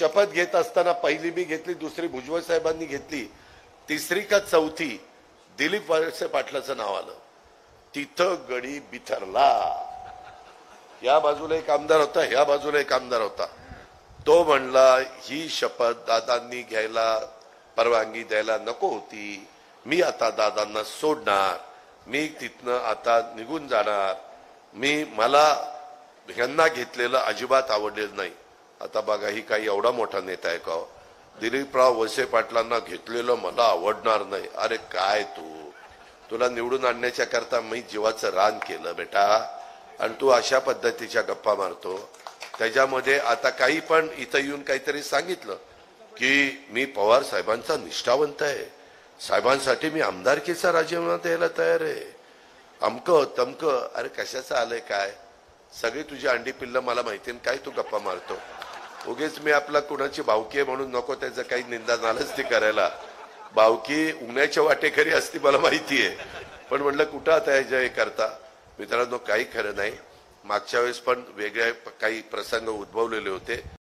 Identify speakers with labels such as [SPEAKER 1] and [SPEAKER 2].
[SPEAKER 1] शपथ घेत असताना पहिली मी घेतली, दुसरी भुजबळ साहेबांनी घेतली, तिसरी का चौथी दिलीप वळसे पाटलाचं नाव आलं. तिथं गडी बिथरला. या बाजूला एक आमदार होता, ह्या बाजूला एक आमदार होता. तो म्हणला ही शपथ दादांनी घ्यायला परवानगी द्यायला नको होती, मी आता दादांना सोडणार, मी तिथनं आता निघून जाणार, मला ह्यांना घेतलेलं अजिबात आवडलेलं नाही. आता बघा ही काही एवढा मोठा नेता आहे का? दिलीपराव वळसे पाटलांना घेतलेलं मला आवडणार नाही. अरे काय तुला निवडून आणण्याच्या करता मी जीवाचं रान केलं बेटा, आणि तू अशा पद्धतीच्या गप्पा मारतो. त्याच्यामध्ये आता काही पण इथं येऊन काहीतरी सांगितलं की मी पवार साहेबांचा निष्ठावंत आहे, साहेबांसाठी मी आमदारकीचा राजीनामा द्यायला तयार आहे, अमकं तमकं. अरे कशाचं आलंय काय? सगळी तुझी अंडी पिल्लं मला माहिती, काय तू गप्पा मारतो? उगेच मी आपला कुणाची भावकी आहे म्हणून नको त्याचं काही निंदा नालच ती करायला. भावकी उन्हाच्या वाटेकरी असती मला माहिती आहे, पण म्हटलं कुठं आता हे करता. मित्रांनो काही खरं नाही. मागच्या वेळेस पण वेगळे काही प्रसंग उद्भवलेले होते.